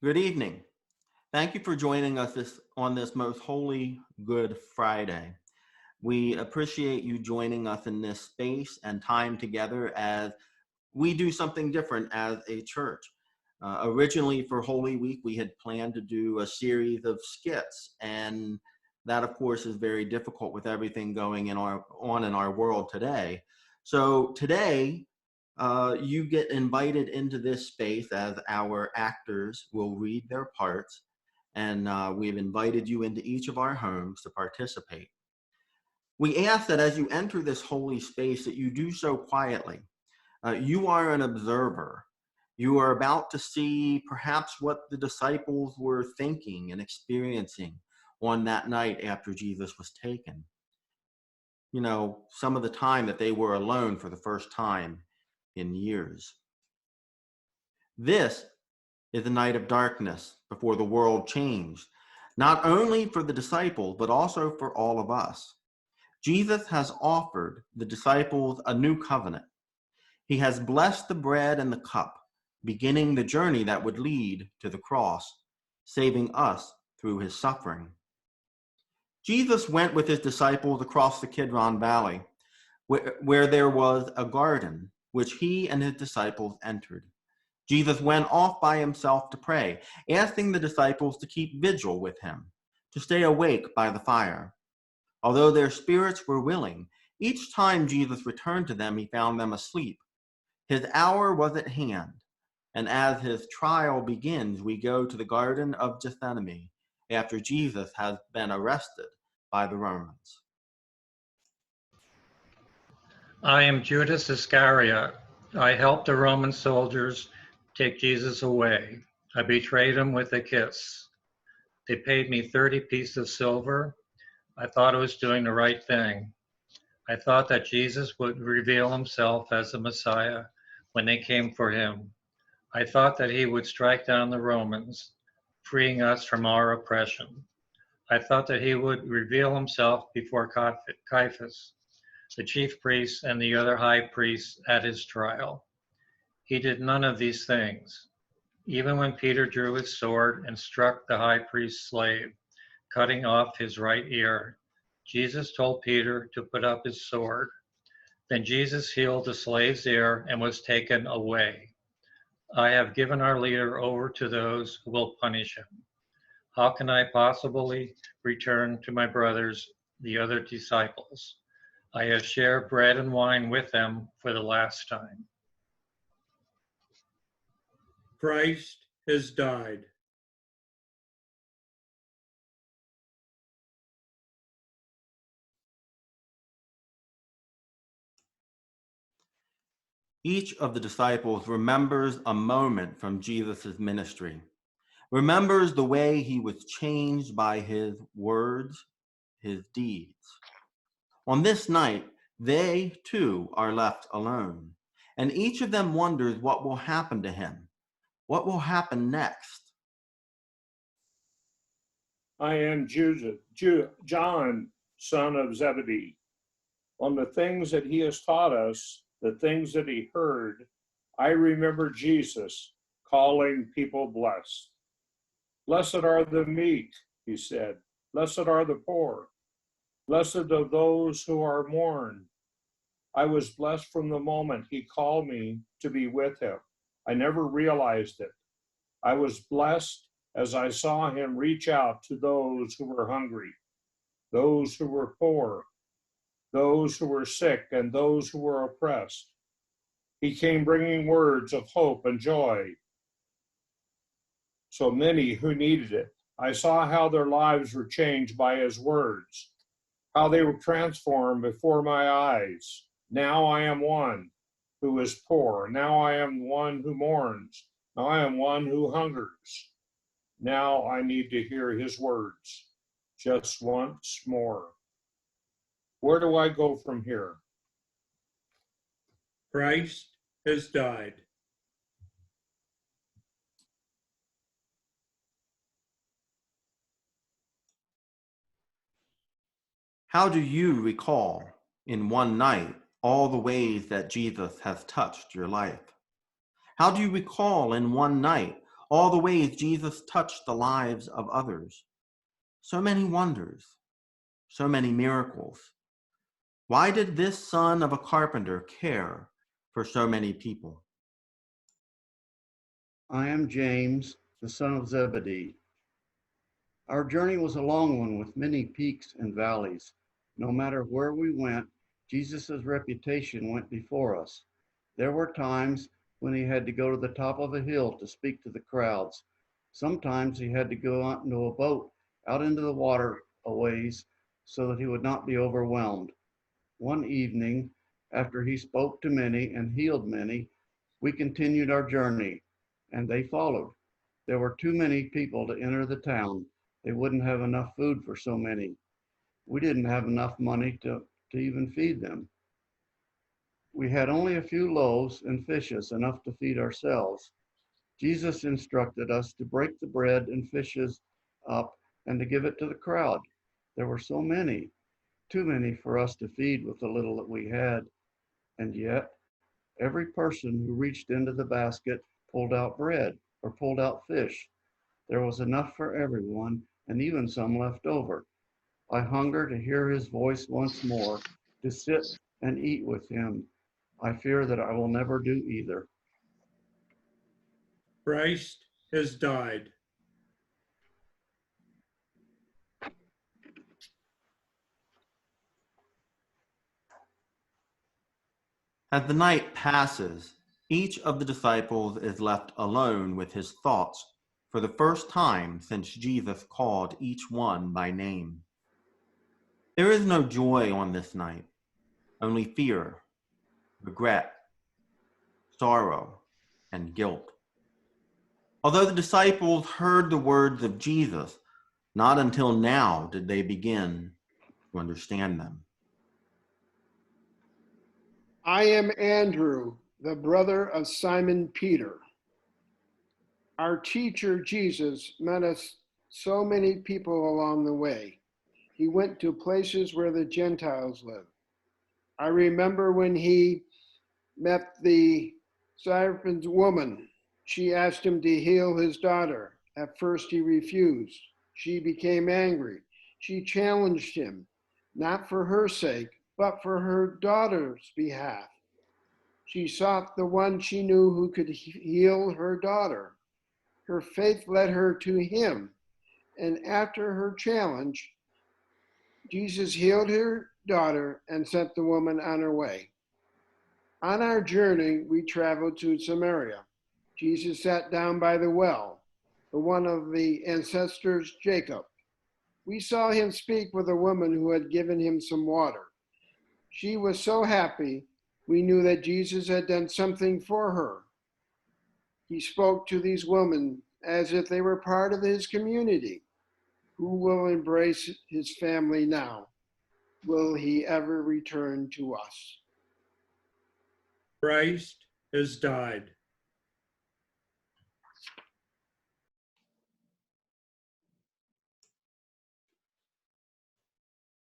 Good evening. Thank you for joining us on this most holy Good Friday. We appreciate you joining us in this space and time together as we do something different as a church. Originally for Holy Week, we had planned to do a series of skits, and that, of course, is very difficult with everything going on in our world today. So today, you get invited into this space as our actors will read their parts, and we've invited you into each of our homes to participate. We ask that as you enter this holy space that you do so quietly. You are an observer. You are about to see perhaps what the disciples were thinking and experiencing on that night after Jesus was taken. You know, some of the time that they were alone for the first time in years. This is a night of darkness before the world changed, not only for the disciples, but also for all of us. Jesus has offered the disciples a new covenant. He has blessed the bread and the cup, beginning the journey that would lead to the cross, saving us through his suffering. Jesus went with his disciples across the Kidron Valley, where there was a garden, which he and his disciples entered. Jesus went off by himself to pray, asking the disciples to keep vigil with him, to stay awake by the fire. Although their spirits were willing, each time Jesus returned to them, he found them asleep. His hour was at hand, and as his trial begins, we go to the Garden of Gethsemane after Jesus has been arrested by the Romans. I am Judas Iscariot. I helped the Roman soldiers take Jesus away. I betrayed him with a kiss. They paid me 30 pieces of silver. I thought I was doing the right thing. I thought that Jesus would reveal himself as the Messiah when they came for him. I thought that he would strike down the Romans, freeing us from our oppression. I thought that he would reveal himself before Caiaphas, the chief priest, and the other high priests at his trial. He did none of these things. Even when Peter drew his sword and struck the high priest's slave, cutting off his right ear, Jesus told Peter to put up his sword. Then Jesus healed the slave's ear and was taken away. I have given our leader over to those who will punish him. How can I possibly return to my brothers, the other disciples? I have shared bread and wine with them for the last time. Christ has died. Each of the disciples remembers a moment from Jesus' ministry, remembers the way he was changed by his words, his deeds. On this night, they too are left alone, and each of them wonders what will happen to him. What will happen next? I am John, son of Zebedee. On the things that he has taught us, the things that he heard, I remember Jesus calling people blessed. Blessed are the meek, he said. Blessed are the poor. Blessed are those who are mourned. I was blessed from the moment he called me to be with him. I never realized it. I was blessed as I saw him reach out to those who were hungry, those who were poor, those who were sick, and those who were oppressed. He came bringing words of hope and joy. So many who needed it. I saw how their lives were changed by his words, how they were transformed before my eyes. Now I am one who is poor. Now I am one who mourns. Now I am one who hungers. Now I need to hear his words just once more. Where do I go from here? Christ has died. How do you recall in one night all the ways that Jesus has touched your life? How do you recall in one night all the ways Jesus touched the lives of others. So many wonders, so many miracles. Why did this son of a carpenter care for so many people? I am James, the son of Zebedee. Our journey was a long one with many peaks and valleys. No matter where we went, Jesus' reputation went before us. There were times when he had to go to the top of a hill to speak to the crowds. Sometimes he had to go out into a boat, out into the water a ways, so that he would not be overwhelmed. One evening, after he spoke to many and healed many, we continued our journey, and they followed. There were too many people to enter the town. They wouldn't have enough food for so many. We didn't have enough money to even feed them. We had only a few loaves and fishes, enough to feed ourselves. Jesus instructed us to break the bread and fishes up and to give it to the crowd. There were so many, too many for us to feed with the little that we had. And yet, every person who reached into the basket pulled out bread or pulled out fish. There was enough for everyone, and even some left over. I hunger to hear his voice once more, to sit and eat with him. I fear that I will never do either. Christ has died. As the night passes, each of the disciples is left alone with his thoughts for the first time since Jesus called each one by name. There is no joy on this night, only fear, regret, sorrow, and guilt. Although the disciples heard the words of Jesus, not until now did they begin to understand them. I am Andrew, the brother of Simon Peter. Our teacher, Jesus, met us so many people along the way. He went to places where the Gentiles live. I remember when he met the Syrophen's woman. She asked him to heal his daughter. At first he refused. She became angry. She challenged him, not for her sake, but for her daughter's behalf. She sought the one she knew who could heal her daughter. Her faith led her to him, and after her challenge, Jesus healed her daughter and sent the woman on her way. On our journey, we traveled to Samaria. Jesus sat down by the well, the one of the ancestors, Jacob. We saw him speak with a woman who had given him some water. She was so happy, we knew that Jesus had done something for her. He spoke to these women as if they were part of his community. Who will embrace his family now? Will he ever return to us? Christ has died.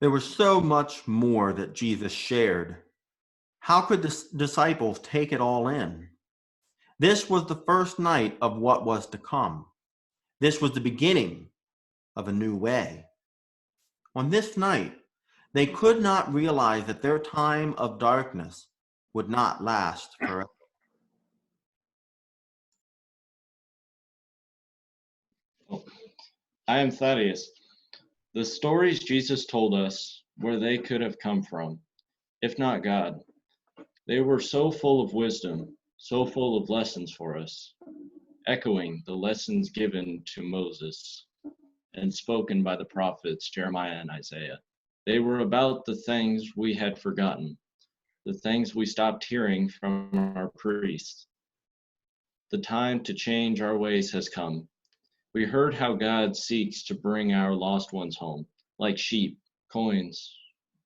There was so much more that Jesus shared. How could the disciples take it all in? This was the first night of what was to come. This was the beginning of a new way. On this night, they could not realize that their time of darkness would not last forever. I am Thaddeus. The stories Jesus told us where they could have come from, if not God. They were so full of wisdom, so full of lessons for us, echoing the lessons given to Moses and spoken by the prophets Jeremiah and Isaiah. They were about the things we had forgotten, the things we stopped hearing from our priests. The time to change our ways has come. We heard how God seeks to bring our lost ones home, like sheep, coins,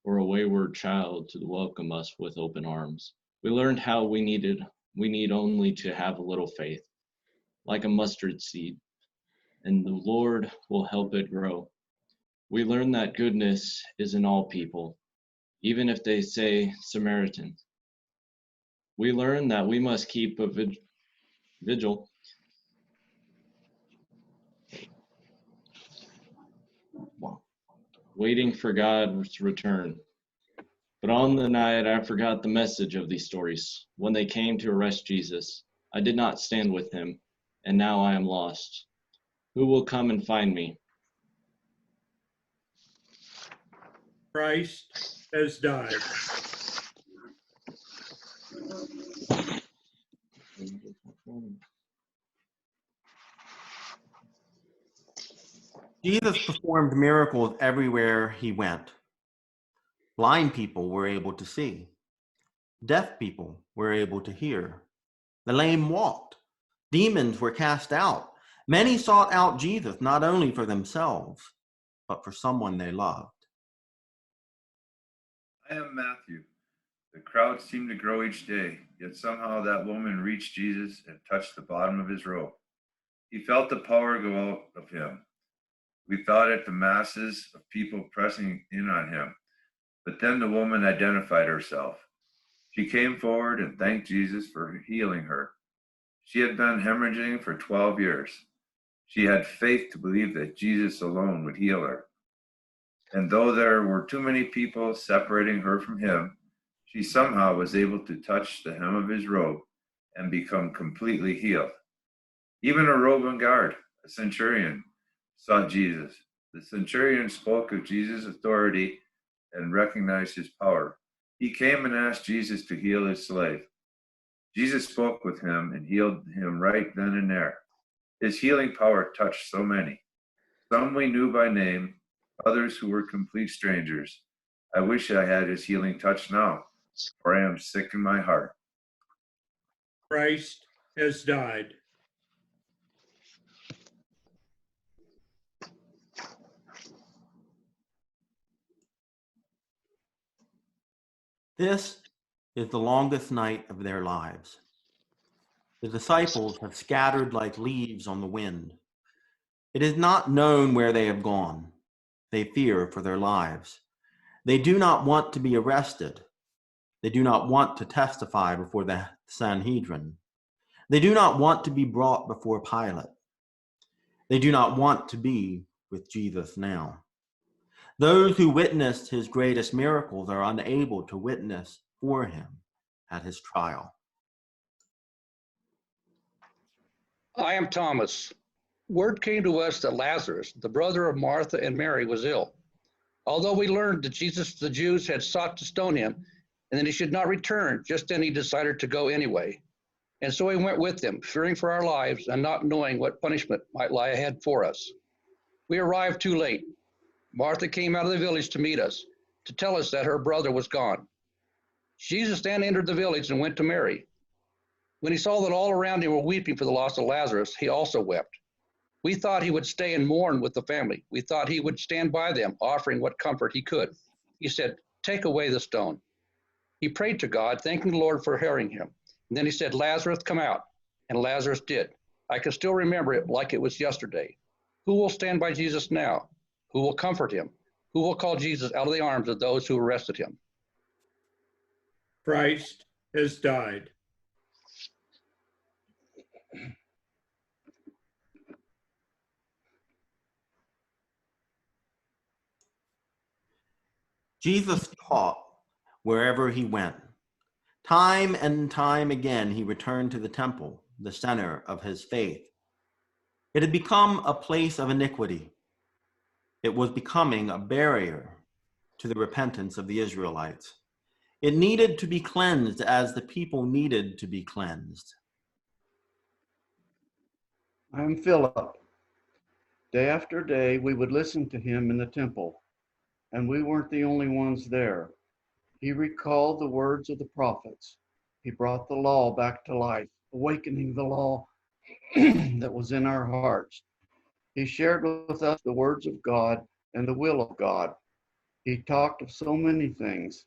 or a wayward child to welcome us with open arms. We learned how we need only to have a little faith, like a mustard seed, and the Lord will help it grow. We learned that goodness is in all people, even if they say Samaritan. We learned that we must keep a vigil waiting for God's return. But on the night I forgot the message of these stories. When they came to arrest Jesus, I did not stand with him, and now I am lost. Who will come and find me? Christ has died. Jesus performed miracles everywhere he went. Blind people were able to see. Deaf people were able to hear. The lame walked. Demons were cast out. Many sought out Jesus, not only for themselves, but for someone they loved. I am Matthew. The crowd seemed to grow each day, yet somehow that woman reached Jesus and touched the bottom of his robe. He felt the power go out of him. We thought it the masses of people pressing in on him, but then the woman identified herself. She came forward and thanked Jesus for healing her. She had been hemorrhaging for 12 years. She had faith to believe that Jesus alone would heal her. And though there were too many people separating her from him, she somehow was able to touch the hem of his robe and become completely healed. Even a Roman guard, a centurion, saw Jesus. The centurion spoke of Jesus' authority and recognized his power. He came and asked Jesus to heal his slave. Jesus spoke with him and healed him right then and there. His healing power touched so many. Some we knew by name, others who were complete strangers. I wish I had his healing touch now, for I am sick in my heart. Christ has died. This is the longest night of their lives. The disciples have scattered like leaves on the wind. It is not known where they have gone. They fear for their lives. They do not want to be arrested. They do not want to testify before the Sanhedrin. They do not want to be brought before Pilate. They do not want to be with Jesus now. Those who witnessed his greatest miracles are unable to witness for him at his trial. I am Thomas. Word came to us that Lazarus, the brother of Martha and Mary, was ill. Although we learned that the Jews had sought to stone him and that he should not return, just then he decided to go anyway. And so we went with them, fearing for our lives and not knowing what punishment might lie ahead for us. We arrived too late. Martha came out of the village to meet us, to tell us that her brother was gone. Jesus then entered the village and went to Mary. When he saw that all around him were weeping for the loss of Lazarus, he also wept. We thought he would stay and mourn with the family. We thought he would stand by them, offering what comfort he could. He said, "Take away the stone." He prayed to God, thanking the Lord for hearing him. And then he said, "Lazarus, come out." And Lazarus did. I can still remember it like it was yesterday. Who will stand by Jesus now? Who will comfort him? Who will call Jesus out of the arms of those who arrested him? Christ has died. Jesus taught wherever he went. Time and time again, he returned to the temple, the center of his faith. It had become a place of iniquity. It was becoming a barrier to the repentance of the Israelites. It needed to be cleansed as the people needed to be cleansed. I am Philip. Day after day, we would listen to him in the temple, and we weren't the only ones there. He recalled the words of the prophets. He brought the law back to life, awakening the law that was in our hearts. He shared with us the words of God and the will of God. He talked of so many things.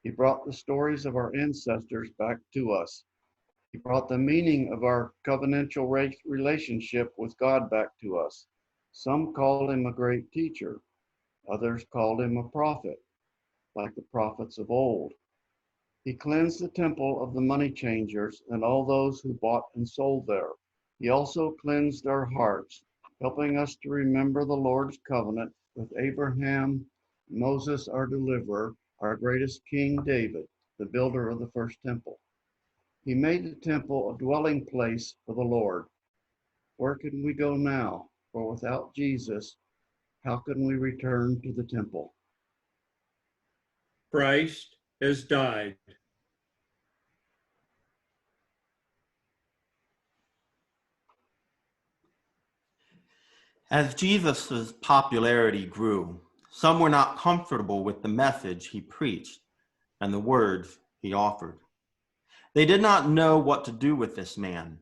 He brought the stories of our ancestors back to us. He brought the meaning of our covenantal relationship with God back to us. Some called him a great teacher. Others called him a prophet, like the prophets of old. He cleansed the temple of the money changers and all those who bought and sold there. He also cleansed our hearts, helping us to remember the Lord's covenant with Abraham, Moses, our deliverer, our greatest king David, the builder of the first temple. He made the temple a dwelling place for the Lord. Where can we go now? For without Jesus, how can we return to the temple? Christ has died. As Jesus' popularity grew, some were not comfortable with the message he preached and the words he offered. They did not know what to do with this man.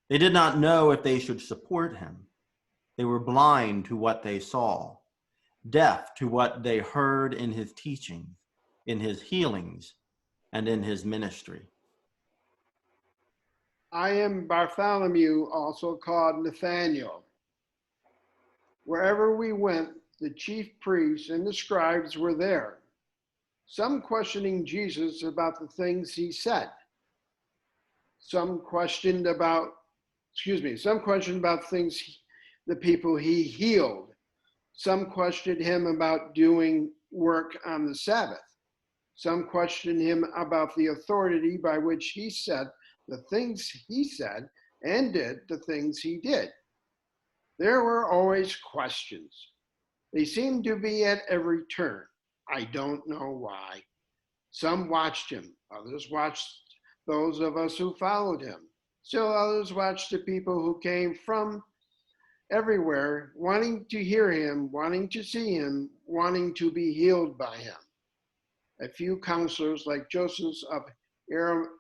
They did not know if they should support him. They were blind to what they saw, deaf to what they heard in his teachings, in his healings, and in his ministry. I am Bartholomew, also called Nathaniel. Wherever we went, the chief priests and the scribes were there, some questioning Jesus about the things he said. Some questioned about things, the people he healed. Some questioned him about doing work on the Sabbath. Some questioned him about the authority by which he said the things he said and did the things he did. There were always questions. They seemed to be at every turn. I don't know why. Some watched him. Others watched those of us who followed him. Still others watched the people who came from everywhere, wanting to hear him, wanting to see him, wanting to be healed by him. A few counselors, like Joseph of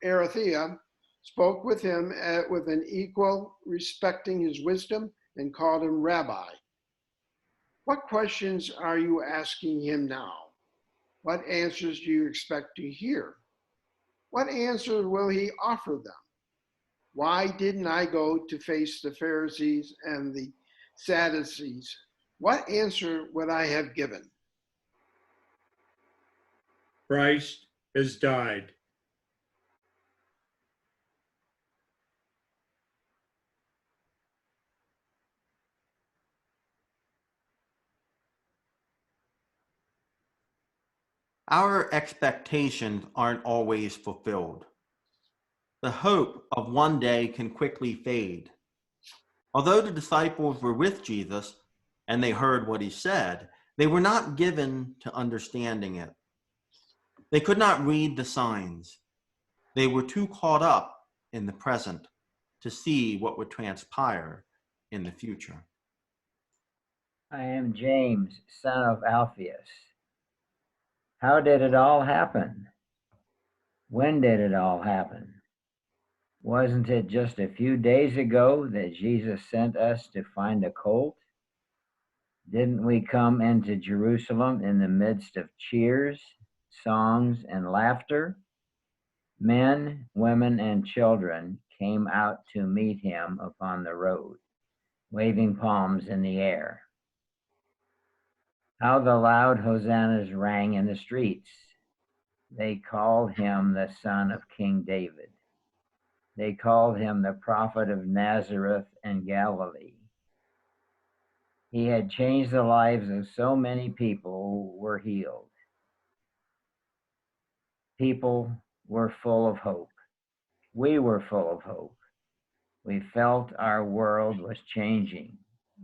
Arimathea, spoke with him with an equal, respecting his wisdom, and called him Rabbi. What questions are you asking him now? What answers do you expect to hear? What answers will he offer them? Why didn't I go to face the Pharisees and the Sadducees? What answer would I have given? Christ has died. Our expectations aren't always fulfilled. The hope of one day can quickly fade. Although the disciples were with Jesus and they heard what he said, they were not given to understanding it. They could not read the signs. They were too caught up in the present to see what would transpire in the future. I am James, son of Alphaeus. How did it all happen? When did it all happen? Wasn't it just a few days ago that Jesus sent us to find a colt? Didn't we come into Jerusalem in the midst of cheers, songs, and laughter? Men, women, and children came out to meet him upon the road, waving palms in the air. How the loud hosannas rang in the streets. They called him the son of King David. They called him the prophet of Nazareth in Galilee. He had changed the lives of so many people who were healed. People were full of hope. We were full of hope. We felt our world was changing.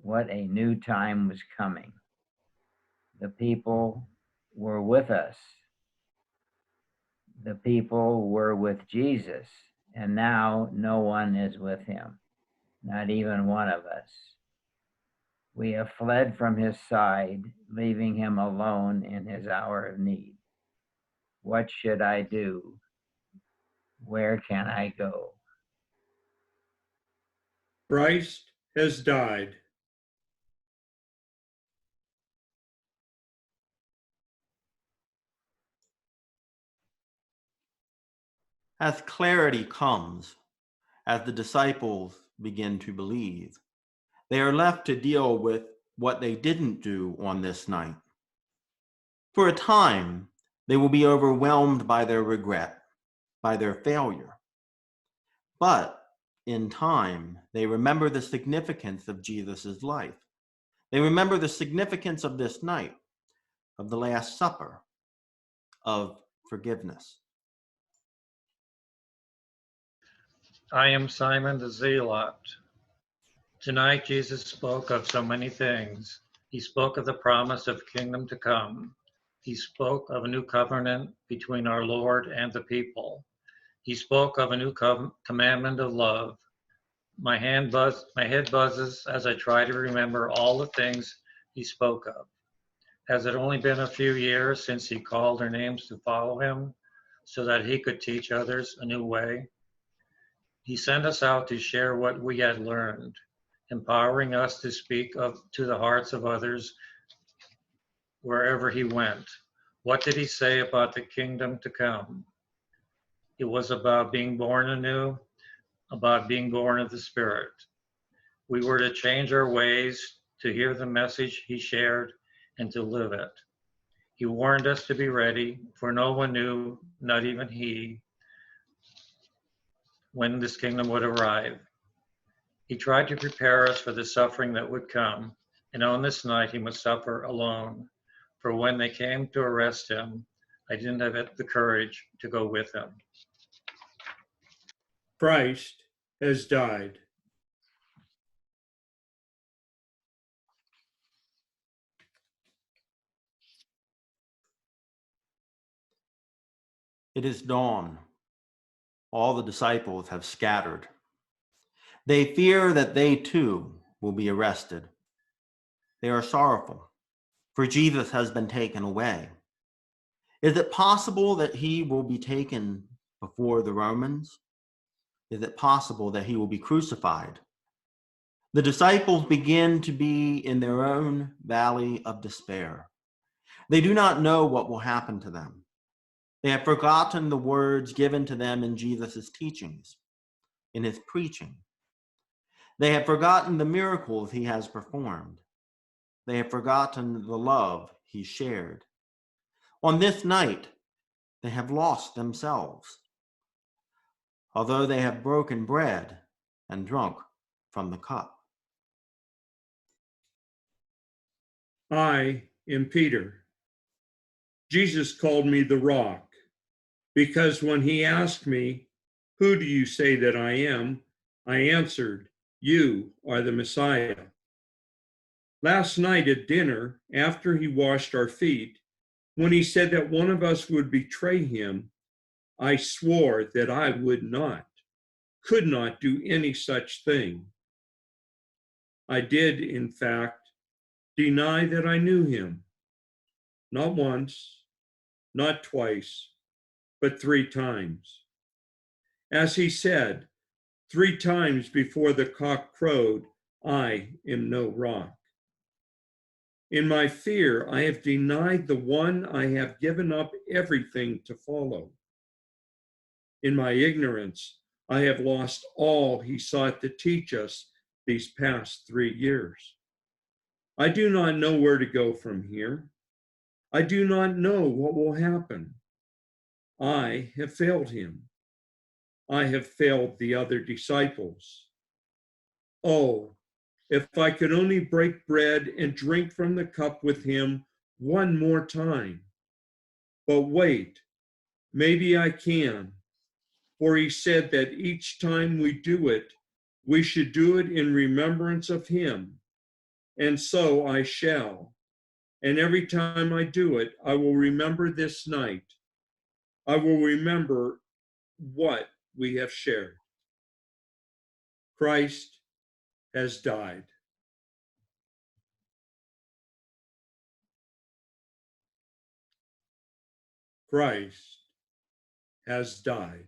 What a new time was coming. The people were with us. The people were with Jesus, and now no one is with him, not even one of us. We have fled from his side, leaving him alone in his hour of need. What should I do? Where can I go? Christ has died. As clarity comes, as the disciples begin to believe, they are left to deal with what they didn't do on this night. For a time, they will be overwhelmed by their regret, by their failure. But in time, they remember the significance of Jesus' life. They remember the significance of this night. of the Last Supper, of forgiveness. I am Simon the Zealot. Tonight, Jesus spoke of so many things. He spoke of the promise of kingdom to come. He spoke of a new covenant between our Lord and the people. He spoke of a new commandment of love. My head buzzes as I try to remember all the things he spoke of. Has it only been a few years since he called our names to follow him so that he could teach others a new way? He sent us out to share what we had learned, empowering us to speak to the hearts of others wherever he went. What did he say about the kingdom to come? It was about being born anew, about being born of the Spirit. We were to change our ways, to hear the message he shared, and to live it. He warned us to be ready, for no one knew, not even he, when this kingdom would arrive. He tried to prepare us for the suffering that would come, and on this night he must suffer alone. For when they came to arrest him, I didn't have the courage to go with him. Christ has died. It is dawn. All the disciples have scattered. They fear that they too will be arrested. They are sorrowful, for Jesus has been taken away. Is it possible that he will be taken before the Romans? Is it possible that he will be crucified? The disciples begin to be in their own valley of despair. They do not know what will happen to them. They have forgotten the words given to them in Jesus' teachings, in his preaching. They have forgotten the miracles he has performed. They have forgotten the love he shared. On this night, they have lost themselves, although they have broken bread and drunk from the cup. I am Peter. Jesus called me the rock because when he asked me, "Who do you say that I am?" I answered, "You are the Messiah." Last night at dinner, after he washed our feet, when he said that one of us would betray him, I swore that I could not do any such thing. I did, in fact, deny that I knew him. Not once, not twice, but 3 times. As he said, 3 times before the cock crowed, I am no rock. In my fear, I have denied the one I have given up everything to follow. In my ignorance, I have lost all he sought to teach us these past 3 years. I do not know where to go from here. I do not know what will happen. I have failed him. I have failed the other disciples. Oh, if I could only break bread and drink from the cup with him one more time. But wait, maybe I can, for he said that each time we do it, we should do it in remembrance of him. And so I shall. And every time I do it, I will remember this night. I will remember what we have shared. Christ has died. Christ has died.